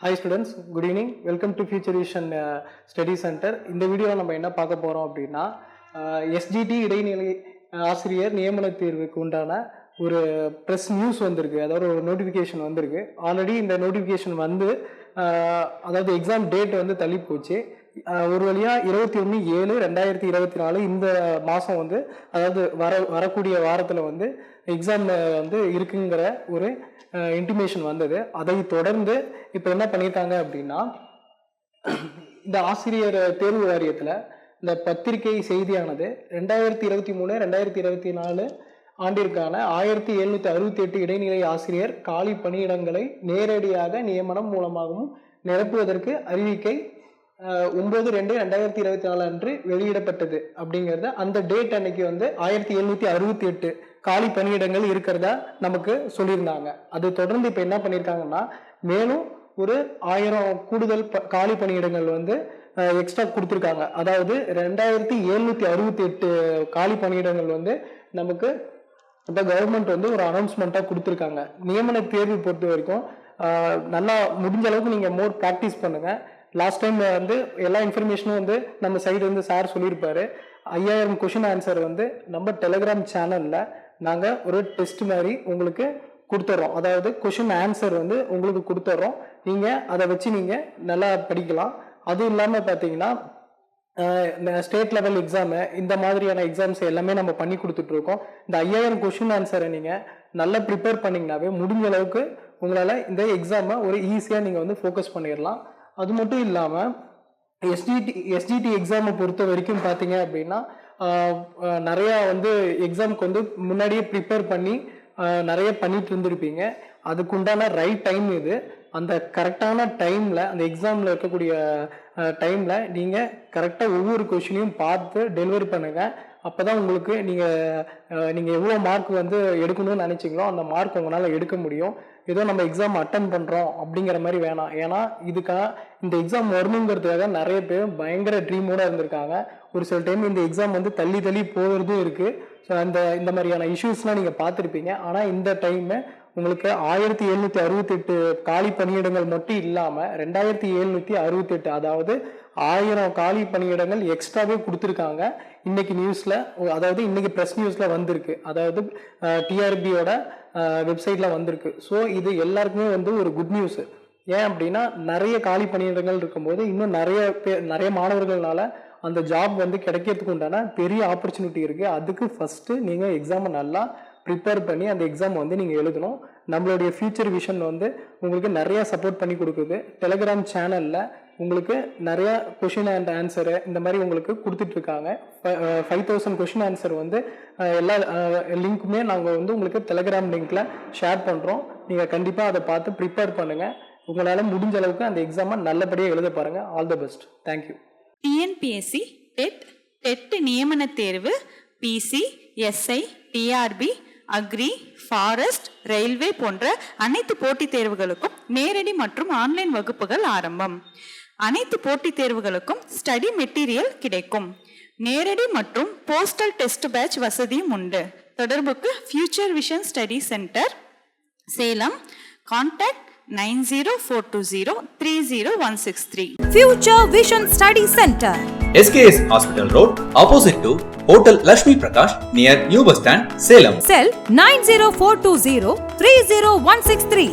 Hi students, good evening. Welcome to Future Vision Study Center. இந்த video நம்ம என்ன பார்க்க போறோம் அப்படின்னா SGT இடைநிலை ஆசிரியர் நியமன தேர்வுக்கு உண்டான ஒரு ப்ரெஸ் நியூஸ் வந்திருக்கு. அதாவது ஒரு நோட்டிஃபிகேஷன் வந்திருக்கு. ஆல்ரெடி இந்த நோட்டிஃபிகேஷன் வந்து அதாவது எக்ஸாம் டேட் வந்து தள்ளி போச்சு. ஒரு வழியா 21/7/2024 இந்த மாதம் வந்து அதாவது வரக்கூடிய வாரத்தில் வந்து எக்ஸாம் வந்து இருக்குங்கிற ஒரு இன்டிமேஷன் வந்தது. அதை தொடர்ந்து இப்போ என்ன பண்ணியிருக்காங்க அப்படின்னா இந்த ஆசிரியர் தேர்வு வாரியத்தில் இந்த பத்திரிகை செய்தியானது 2023-2024 ஆண்டிற்கான 1768 இடைநிலை ஆசிரியர் காலி பணியிடங்களை நேரடியாக நியமனம் மூலமாகவும் நிரப்புவதற்கு அறிவிக்கை 9/2/2024 அன்று வெளியிடப்பட்டது. அப்படிங்கிறத அந்த டேட் அன்னைக்கு வந்து 1768 காலி பணியிடங்கள் இருக்கிறதா நமக்கு சொல்லியிருந்தாங்க. அது தொடர்ந்து இப்போ என்ன பண்ணியிருக்காங்கன்னா மேலும் ஒரு 1000 கூடுதல் காலி பணியிடங்கள் வந்து எக்ஸ்ட்ரா கொடுத்துருக்காங்க. அதாவது 2768 காலி பணியிடங்கள் வந்து நமக்கு இப்போ கவர்மெண்ட் வந்து ஒரு அனௌன்ஸ்மெண்ட்டாக கொடுத்துருக்காங்க. நியமன தேர்வு பொறுத்த வரைக்கும் நல்லா முடிஞ்ச அளவுக்கு நீங்கள் மோர் ப்ராக்டிஸ் பண்ணுங்கள். லாஸ்ட் டைம் வந்து எல்லா இன்ஃபர்மேஷனும் வந்து நம்ம சைடு வந்து சார் சொல்லியிருப்பாரு. 5000 கொஷின் ஆன்சர் வந்து நம்ம டெலிகிராம் சேனலில் நாங்கள் ஒரு டெஸ்ட் மாதிரி உங்களுக்கு கொடுத்துட்றோம். அதாவது கொஷின் ஆன்சர் வந்து உங்களுக்கு கொடுத்துட்றோம். நீங்கள் அதை வச்சு நீங்கள் நல்லா படிக்கலாம். அதுவும் இல்லாமல் பார்த்தீங்கன்னா ஸ்டேட் லெவல் எக்ஸாமு இந்த மாதிரியான எக்ஸாம்ஸ் எல்லாமே நம்ம பண்ணி கொடுத்துட்ருக்கோம். இந்த 5000 கொஷின் ஆன்சரை நீங்கள் நல்லா ப்ரிப்பேர் பண்ணிங்கனாவே முடிஞ்ச அளவுக்கு உங்களால் இந்த எக்ஸாமை ஒரு ஈஸியாக நீங்கள் வந்து ஃபோக்கஸ் பண்ணிடலாம். அது மட்டும் இல்லாமல் எஸ்ஜிடி எக்ஸாமை பொறுத்த வரைக்கும் பார்த்தீங்க அப்படின்னா நிறையா வந்து எக்ஸாமுக்கு வந்து முன்னாடியே ப்ரிப்பேர் பண்ணி நிறைய பண்ணிட்டு இருந்திருப்பீங்க. அதுக்குண்டான ரைட் டைம் இது. அந்த கரெக்டான டைமில் அந்த எக்ஸாமில் இருக்கக்கூடிய டைமில் நீங்கள் கரெக்டாக ஒவ்வொரு கொஷினையும் பார்த்து டெலிவரி பண்ணுங்கள். அப்போ தான் உங்களுக்கு நீங்கள் எவ்வளோ மார்க் வந்து எடுக்கணும்னு நினச்சிங்களோ அந்த மார்க் உங்களால் எடுக்க முடியும். ஏதோ நம்ம எக்ஸாம் அட்டன் பண்ணுறோம் அப்படிங்கிற மாதிரி வேணாம். ஏன்னா இந்த எக்ஸாம் வரணுங்கிறதுக்காக நிறைய பேர் பயங்கர ட்ரீமோடு இருந்திருக்காங்க. ஒரு சில டைம் இந்த எக்ஸாம் வந்து தள்ளி போகிறதும் இருக்குது. ஸோ இந்த மாதிரியான இஷ்யூஸ்லாம் நீங்கள் பார்த்துருப்பீங்க. ஆனால் இந்த டைமு உங்களுக்கு 1768 காலி பணியிடங்கள் மட்டும் இல்லாமல் 2768 அதாவது 1000 காலி பணியிடங்கள் எக்ஸ்ட்ராவே கொடுத்துருக்காங்க. இன்னைக்கு நியூஸில், அதாவது இன்னைக்கு ப்ரெஸ் நியூஸில் வந்திருக்கு. அதாவது டிஆர்பியோட வெப்சைட்டில் வந்திருக்கு. ஸோ இது எல்லாருக்குமே வந்து ஒரு குட் நியூஸ். ஏன் அப்படின்னா நிறைய காலி பணியிடங்கள் இருக்கும்போது இன்னும் நிறைய மாணவர்களால் அந்த ஜாப் வந்து கிடைக்கிறதுக்கு உண்டான பெரிய ஆப்பர்ச்சுனிட்டி இருக்குது. அதுக்கு ஃபஸ்ட்டு நீங்கள் எக்ஸாமை நல்லா ப்ரிப்பேர் பண்ணி அந்த எக்ஸாம் வந்து நீங்கள் எழுதணும். நம்மளுடைய ஃபியூச்சர் விஷன் வந்து உங்களுக்கு நிறையா சப்போர்ட் பண்ணி கொடுக்குது. டெலிகிராம் சேனலில் உங்களுக்கு நிறையா கொஷின் அண்ட் ஆன்சரு இந்த மாதிரி உங்களுக்கு கொடுத்துட்ருக்காங்க. 5000 கொஷின் ஆன்சர் வந்து எல்லா லிங்க்குமே நாங்கள் வந்து உங்களுக்கு டெலிகிராம் லிங்க்கில் ஷேர் பண்ணுறோம். நீங்கள் கண்டிப்பாக அதை பார்த்து ப்ரிப்பேர் பண்ணுங்கள். உங்களால் முடிஞ்ச அளவுக்கு அந்த எக்ஸாமை நல்லபடியாக எழுத பாருங்கள். All the best. Thank you. TNPSC TET நியமன தேர்வு, PC, SI, TRB, agri, forest, railway போன்ற அனைத்து போட்டித் தேர்வுகளுக்கும் நேரடி மற்றும் ஆன்லைன் வகுப்புகள் ஆரம்பம். அனைத்து போட்டித் தேர்வுகளுக்கும் ஸ்டடி மெட்டீரியல் கிடைக்கும். நேரடி மற்றும் போஸ்டல் டெஸ்ட் பேட்ச் வசதியும் உண்டு. தொடர்புக்கு future vision study centre, Salem. Contact 9042030163. Future Vision Study Center, SKS Hospital Road, opposite to Hotel Lakshmi Prakash, near New Bus Stand, Salem. Cell 90420 30163.